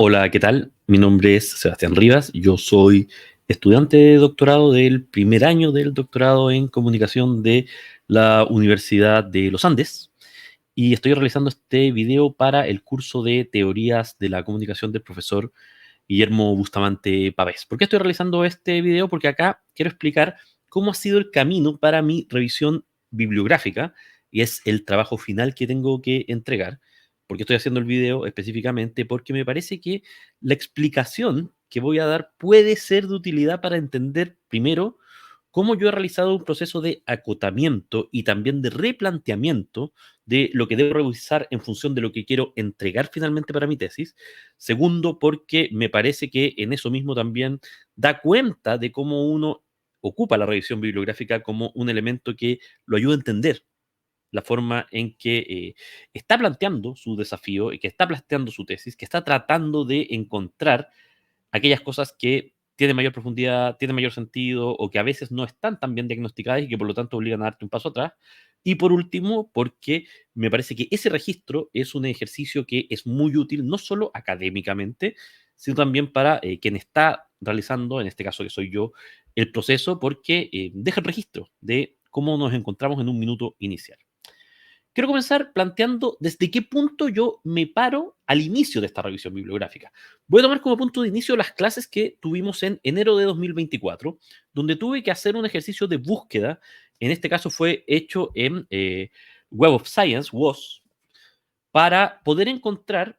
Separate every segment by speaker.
Speaker 1: Hola, ¿qué tal? Mi nombre es Sebastián Rivas. Yo soy estudiante de doctorado del primer año del doctorado en comunicación de la Universidad de los Andes y estoy realizando este video para el curso de teorías de la comunicación del profesor Guillermo Bustamante Pavés. ¿Por qué estoy realizando este video? Porque acá quiero explicar cómo ha sido el camino para mi revisión bibliográfica y es el trabajo final que tengo que entregar. ¿Por qué estoy haciendo el video específicamente? Porque me parece que la explicación que voy a dar puede ser de utilidad para entender primero cómo yo he realizado un proceso de acotamiento y también de replanteamiento de lo que debo revisar en función de lo que quiero entregar finalmente para mi tesis. Segundo, porque me parece que en eso mismo también da cuenta de cómo uno ocupa la revisión bibliográfica como un elemento que lo ayuda a entender la forma en que está planteando su desafío y que está planteando su tesis, que está tratando de encontrar aquellas cosas que tienen mayor profundidad, tienen mayor sentido o que a veces no están tan bien diagnosticadas y que por lo tanto obligan a darte un paso atrás. Y por último, porque me parece que ese registro es un ejercicio que es muy útil no solo académicamente, sino también para quien está realizando, en este caso que soy yo, el proceso, porque deja el registro de cómo nos encontramos en un minuto inicial. Quiero comenzar planteando desde qué punto yo me paro al inicio de esta revisión bibliográfica. Voy a tomar como punto de inicio las clases que tuvimos en enero de 2024, donde tuve que hacer un ejercicio de búsqueda. En este caso fue hecho en Web of Science, WOS, para poder encontrar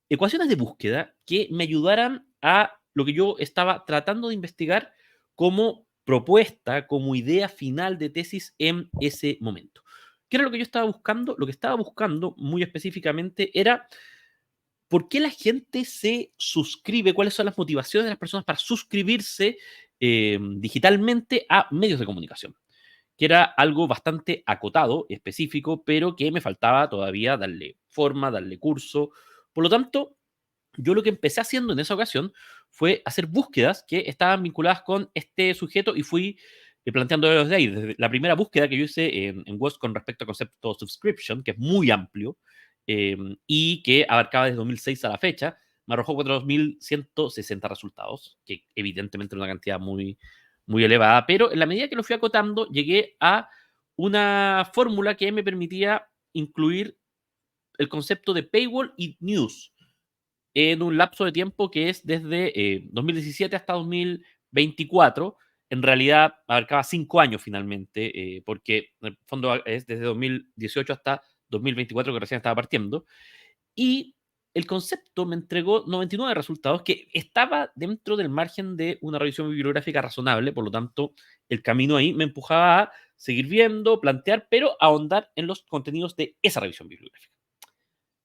Speaker 1: ecuaciones de búsqueda que me ayudaran a lo que yo estaba tratando de investigar como propuesta, como idea final de tesis en ese momento. ¿Qué era lo que yo estaba buscando? Lo que estaba buscando muy específicamente era por qué la gente se suscribe, cuáles son las motivaciones de las personas para suscribirse digitalmente a medios de comunicación, que era algo bastante acotado, específico, pero que me faltaba todavía darle forma, darle curso. Por lo tanto, yo lo que empecé haciendo en esa ocasión fue hacer búsquedas que estaban vinculadas con este sujeto y fui planteando desde ahí. Desde la primera búsqueda que yo hice en WOS con respecto al concepto subscription, que es muy amplio y que abarcaba desde 2006 a la fecha, me arrojó 4.160 resultados, que evidentemente era una cantidad muy, muy elevada, pero en la medida que lo fui acotando, llegué a una fórmula que me permitía incluir el concepto de paywall y news en un lapso de tiempo que es desde 2017 hasta 2024. En realidad abarcaba 5 años finalmente, porque en el fondo es desde 2018 hasta 2024 que recién estaba partiendo. Y el concepto me entregó 99 resultados que estaba dentro del margen de una revisión bibliográfica razonable, por lo tanto el camino ahí me empujaba a seguir viendo, plantear, pero ahondar en los contenidos de esa revisión bibliográfica.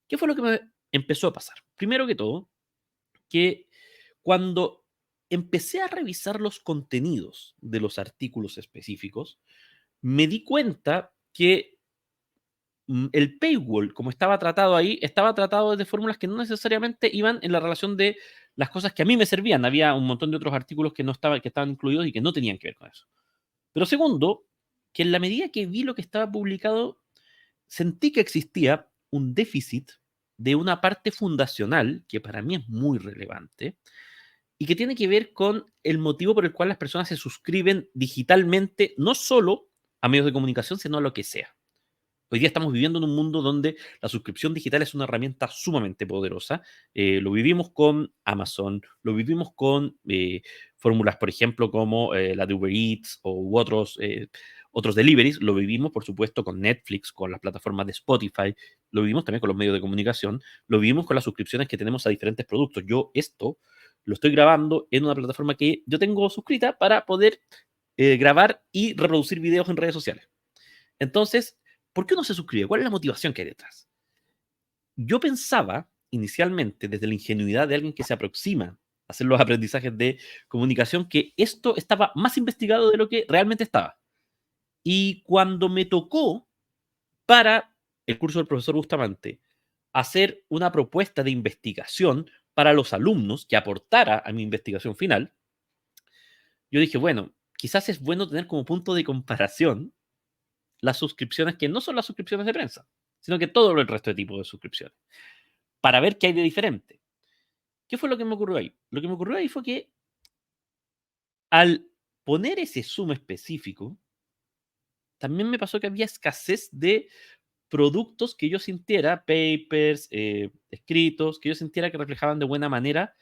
Speaker 1: ¿Qué fue lo que me empezó a pasar? Primero que todo, que cuando empecé a revisar los contenidos de los artículos específicos, me di cuenta que el paywall, como estaba tratado ahí, estaba tratado desde fórmulas que no necesariamente iban en la relación de las cosas que a mí me servían. Había un montón de otros artículos que no estaban, que estaban incluidos y que no tenían que ver con eso. Pero segundo, que en la medida que vi lo que estaba publicado, sentí que existía un déficit de una parte fundacional que para mí es muy relevante y que tiene que ver con el motivo por el cual las personas se suscriben digitalmente, no solo a medios de comunicación, sino a lo que sea. Hoy día estamos viviendo en un mundo donde la suscripción digital es una herramienta sumamente poderosa. Lo vivimos con Amazon, lo vivimos con fórmulas, por ejemplo, como la de Uber Eats u otros deliveries. Lo vivimos, por supuesto, con Netflix, con las plataformas de Spotify. Lo vivimos también con los medios de comunicación. Lo vivimos con las suscripciones que tenemos a diferentes productos. Yo esto lo estoy grabando en una plataforma que yo tengo suscrita para poder grabar y reproducir videos en redes sociales. Entonces, ¿por qué uno se suscribe? ¿Cuál es la motivación que hay detrás? Yo pensaba inicialmente, desde la ingenuidad de alguien que se aproxima a hacer los aprendizajes de comunicación, que esto estaba más investigado de lo que realmente estaba. Y cuando me tocó para el curso del profesor Bustamante hacer una propuesta de investigación para los alumnos que aportara a mi investigación final, yo dije, bueno, quizás es bueno tener como punto de comparación las suscripciones que no son las suscripciones de prensa, sino que todo el resto de tipos de suscripciones, para ver qué hay de diferente. ¿Qué fue lo que me ocurrió ahí? Lo que me ocurrió ahí fue que al poner ese zoom específico, también me pasó que había escasez de productos que yo sintiera, papers, escritos, que yo sintiera que reflejaban de buena manera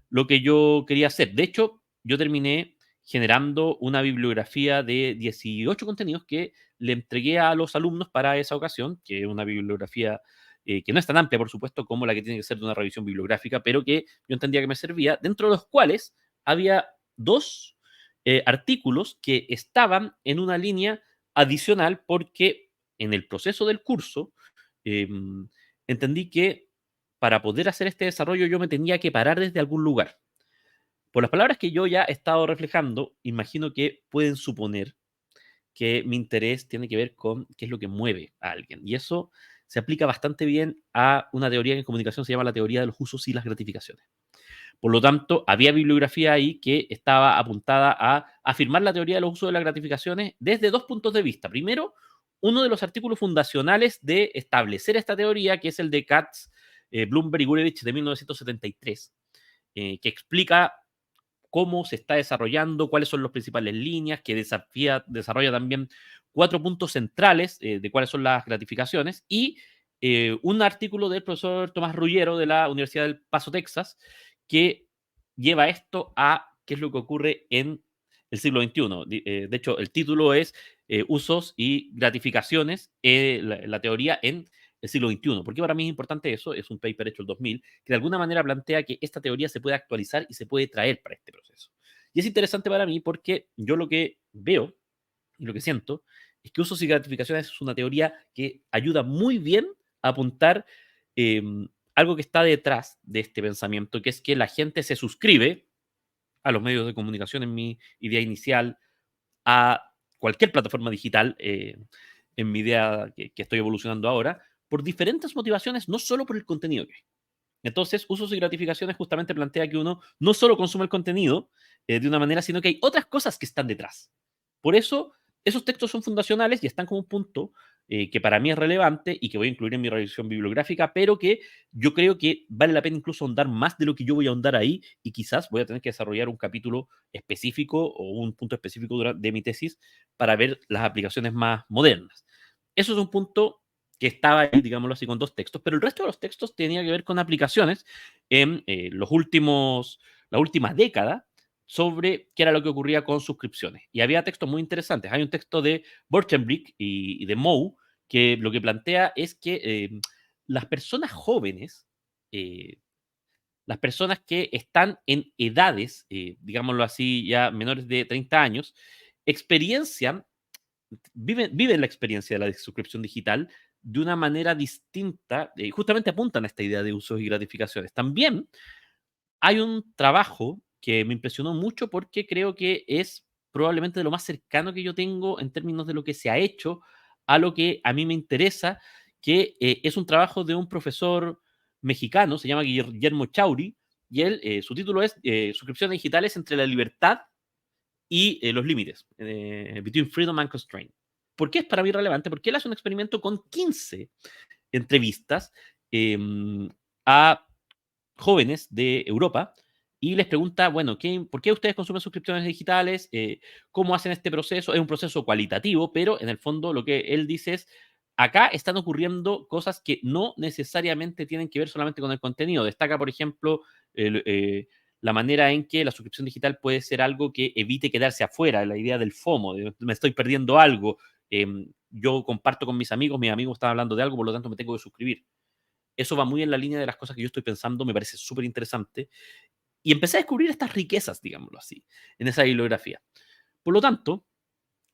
Speaker 1: lo que yo quería hacer. De hecho, yo terminé generando una bibliografía de 18 contenidos que le entregué a los alumnos para esa ocasión, que es una bibliografía que no es tan amplia, por supuesto, como la que tiene que ser de una revisión bibliográfica, pero que yo entendía que me servía, dentro de los cuales había dos artículos que estaban en una línea adicional porque en el proceso del curso eh, entendí que para poder hacer este desarrollo yo me tenía que parar desde algún lugar. Por las palabras que yo ya he estado reflejando, imagino que pueden suponer que mi interés tiene que ver con qué es lo que mueve a alguien. Y eso se aplica bastante bien a una teoría que en comunicación se llama la teoría de los usos y las gratificaciones. Por lo tanto, había bibliografía ahí que estaba apuntada a afirmar la teoría de los usos de las gratificaciones desde dos puntos de vista. Primero, uno de los artículos fundacionales de establecer esta teoría, que es el de Katz, Bloomberg y Gurevich de 1973, que explica cómo se está desarrollando, cuáles son las principales líneas, que desarrolla también 4 puntos centrales de cuáles son las gratificaciones y un artículo del profesor Tomás Ruggiero de la Universidad del Paso, Texas, que lleva esto a qué es lo que ocurre en el siglo XXI. De hecho, el título es Usos y gratificaciones, la teoría en el siglo XXI. ¿Por qué para mí es importante eso? Es un paper hecho el 2000 que de alguna manera plantea que esta teoría se puede actualizar y se puede traer para este proceso. Y es interesante para mí porque yo lo que veo y lo que siento es que usos y gratificaciones es una teoría que ayuda muy bien a apuntar eh, algo que está detrás de este pensamiento, que es que la gente se suscribe a los medios de comunicación en mi idea inicial, a cualquier plataforma digital en mi idea que estoy evolucionando ahora, por diferentes motivaciones, no solo por el contenido que hay. Entonces, usos y gratificaciones justamente plantea que uno no solo consume el contenido de una manera, sino que hay otras cosas que están detrás. Por eso, esos textos son fundacionales y están como un punto que para mí es relevante y que voy a incluir en mi revisión bibliográfica, pero que yo creo que vale la pena incluso ahondar más de lo que yo voy a ahondar ahí y quizás voy a tener que desarrollar un capítulo específico o un punto específico de mi tesis para ver las aplicaciones más modernas. Eso es un punto que estaba ahí, digámoslo así, con dos textos, pero el resto de los textos tenía que ver con aplicaciones en la última década sobre qué era lo que ocurría con suscripciones. Y había textos muy interesantes. Hay un texto de Borchenbrick y de Moe que lo que plantea es que las personas jóvenes, eh, las personas que están en edades, digámoslo así, ya menores de 30 años, experiencian viven la experiencia de la suscripción digital de una manera distinta, justamente apuntan a esta idea de usos y gratificaciones. También hay un trabajo que me impresionó mucho porque creo que es probablemente de lo más cercano que yo tengo en términos de lo que se ha hecho a lo que a mí me interesa, que es un trabajo de un profesor mexicano, se llama Guillermo Chauri, y él, su título es Suscripciones digitales entre la libertad y los límites, Between Freedom and Constraint. ¿Por qué es para mí relevante? Porque él hace un experimento con 15 entrevistas eh, a jóvenes de Europa y les pregunta, bueno, ¿por qué ustedes consumen suscripciones digitales? ¿Cómo hacen este proceso? Es un proceso cualitativo, pero en el fondo lo que él dice es, acá están ocurriendo cosas que no necesariamente tienen que ver solamente con el contenido. Destaca, por ejemplo, el, la manera en que la suscripción digital puede ser algo que evite quedarse afuera, la idea del FOMO, de me estoy perdiendo algo. Yo comparto con mis amigos están hablando de algo, por lo tanto me tengo que suscribir. Eso va muy en la línea de las cosas que yo estoy pensando, me parece súper interesante. Y empecé a descubrir estas riquezas, digámoslo así, en esa bibliografía. Por lo tanto,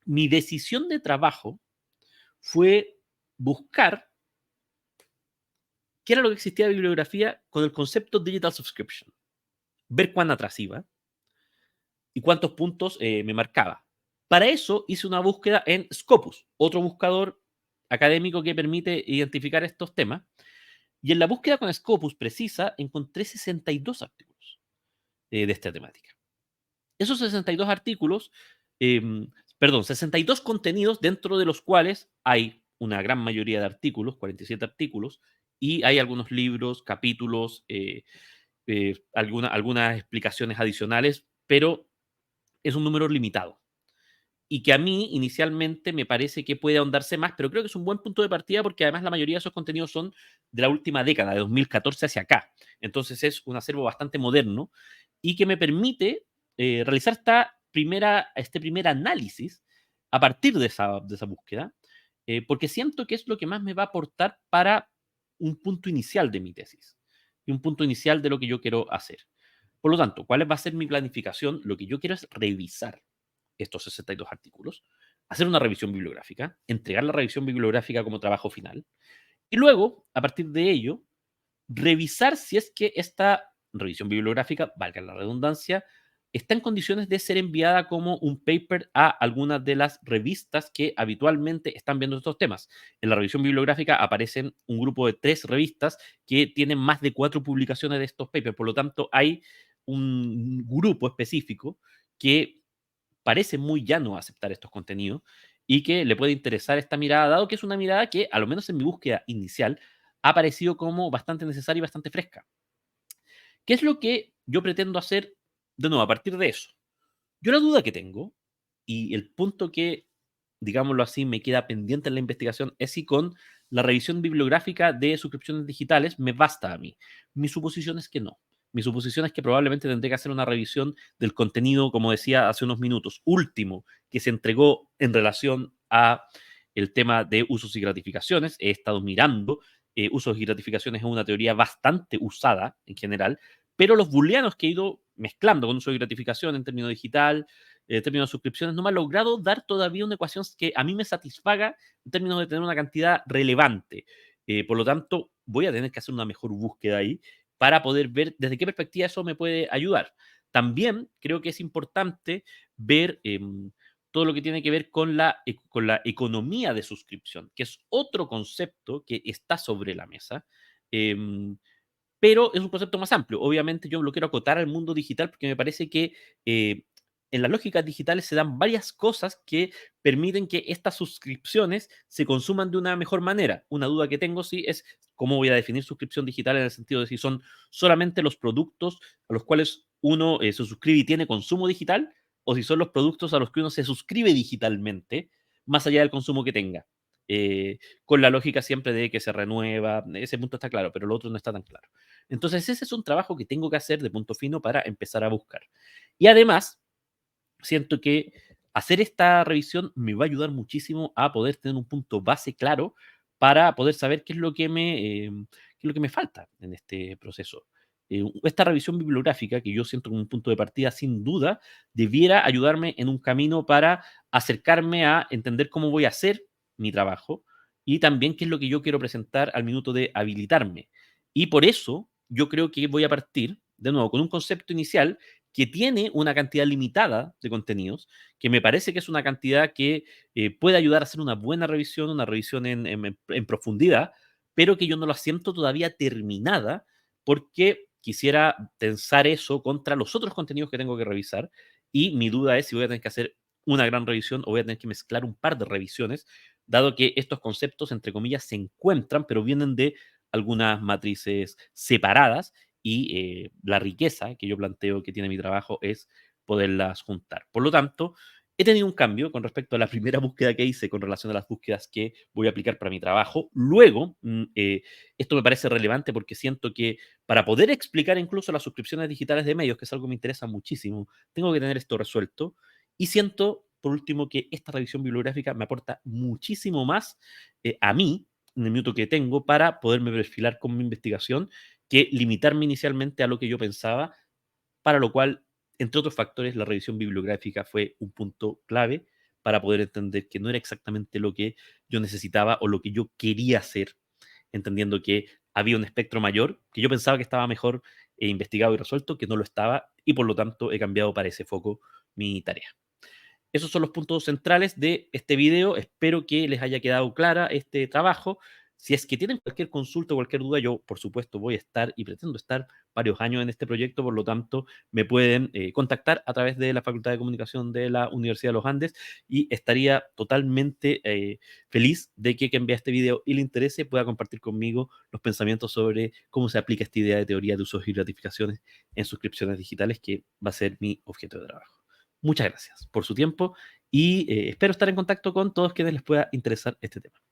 Speaker 1: mi decisión de trabajo fue buscar qué era lo que existía de bibliografía con el concepto digital subscription, ver cuán atrás iba y cuántos puntos me marcaba. Para eso hice una búsqueda en Scopus, otro buscador académico que permite identificar estos temas. Y en la búsqueda con Scopus precisa encontré 62 artículos de esta temática. Esos 62 artículos, eh, perdón, 62 contenidos dentro de los cuales hay una gran mayoría de artículos, 47 artículos, y hay algunos libros, capítulos, algunas explicaciones adicionales, pero es un número limitado. Y que a mí inicialmente me parece que puede ahondarse más, pero creo que es un buen punto de partida porque además la mayoría de esos contenidos son de la última década, de 2014 hacia acá. Entonces es un acervo bastante moderno y que me permite realizar este primer análisis a partir de esa búsqueda, porque siento que es lo que más me va a aportar para un punto inicial de mi tesis y un punto inicial de lo que yo quiero hacer. Por lo tanto, ¿cuál va a ser mi planificación? Lo que yo quiero es revisar estos 62 artículos, hacer una revisión bibliográfica, entregar la revisión bibliográfica como trabajo final y luego, a partir de ello, revisar si es que esta revisión bibliográfica, valga la redundancia, está en condiciones de ser enviada como un paper a algunas de las revistas que habitualmente están viendo estos temas. En la revisión bibliográfica aparecen un grupo de 3 revistas que tienen más de 4 publicaciones de estos papers. Por lo tanto, hay un grupo específico que parece muy llano a aceptar estos contenidos y que le puede interesar esta mirada, dado que es una mirada que, a lo menos en mi búsqueda inicial, ha parecido como bastante necesaria y bastante fresca. ¿Qué es lo que yo pretendo hacer de nuevo a partir de eso? Yo la duda que tengo y el punto que, digámoslo así, me queda pendiente en la investigación es si con la revisión bibliográfica de suscripciones digitales me basta a mí. Mi suposición es que no. Mi suposición es que probablemente tendré que hacer una revisión del contenido, como decía hace unos minutos, último que se entregó en relación a el tema de usos y gratificaciones. He estado mirando usos y gratificaciones es una teoría bastante usada en general, pero los booleanos que he ido mezclando con uso y gratificación en términos digital, en términos de suscripciones, no me ha logrado dar todavía una ecuación que a mí me satisfaga en términos de tener una cantidad relevante. Por lo tanto, voy a tener que hacer una mejor búsqueda ahí para poder ver desde qué perspectiva eso me puede ayudar. También creo que es importante ver todo lo que tiene que ver con la economía de suscripción, que es otro concepto que está sobre la mesa. em, pero es un concepto más amplio. Obviamente yo lo quiero acotar al mundo digital porque me parece que eh, en las lógicas digitales se dan varias cosas que permiten que estas suscripciones se consuman de una mejor manera. Una duda que tengo sí es cómo voy a definir suscripción digital en el sentido de si son solamente los productos a los cuales uno se suscribe y tiene consumo digital o si son los productos a los que uno se suscribe digitalmente más allá del consumo que tenga. Con la lógica siempre de que se renueva, ese punto está claro, pero lo otro no está tan claro. Entonces, ese es un trabajo que tengo que hacer de punto fino para empezar a buscar. Y además, siento que hacer esta revisión me va a ayudar muchísimo a poder tener un punto base claro para poder saber qué es lo que me falta en este proceso. Esta revisión bibliográfica, que yo siento como un punto de partida, sin duda, debiera ayudarme en un camino para acercarme a entender cómo voy a hacer mi trabajo y también qué es lo que yo quiero presentar al minuto de habilitarme. Y por eso yo creo que voy a partir, de nuevo, con un concepto inicial que tiene una cantidad limitada de contenidos, que me parece que es una cantidad que puede ayudar a hacer una buena revisión, una revisión en profundidad, pero que yo no la siento todavía terminada porque quisiera tensar eso contra los otros contenidos que tengo que revisar y mi duda es si voy a tener que hacer una gran revisión o voy a tener que mezclar un par de revisiones, dado que estos conceptos, entre comillas, se encuentran, pero vienen de algunas matrices separadas y la riqueza que yo planteo que tiene mi trabajo es poderlas juntar. Por lo tanto, he tenido un cambio con respecto a la primera búsqueda que hice con relación a las búsquedas que voy a aplicar para mi trabajo. Luego, esto me parece relevante porque siento que para poder explicar incluso las suscripciones digitales de medios, que es algo que me interesa muchísimo, tengo que tener esto resuelto. Y siento, por último, que esta revisión bibliográfica me aporta muchísimo más a mí, en el minuto que tengo, para poderme perfilar con mi investigación que limitarme inicialmente a lo que yo pensaba, para lo cual, entre otros factores, la revisión bibliográfica fue un punto clave para poder entender que no era exactamente lo que yo necesitaba o lo que yo quería hacer, entendiendo que había un espectro mayor, que yo pensaba que estaba mejor investigado y resuelto, que no lo estaba, y por lo tanto he cambiado para ese foco mi tarea. Esos son los puntos centrales de este video. Espero que les haya quedado clara este trabajo. Si es que tienen cualquier consulta o cualquier duda, yo por supuesto voy a estar y pretendo estar varios años en este proyecto, por lo tanto me pueden contactar a través de la Facultad de Comunicación de la Universidad de los Andes y estaría totalmente feliz de que quien vea este video y le interese pueda compartir conmigo los pensamientos sobre cómo se aplica esta idea de teoría de usos y gratificaciones en suscripciones digitales, que va a ser mi objeto de trabajo. Muchas gracias por su tiempo y espero estar en contacto con todos quienes les pueda interesar este tema.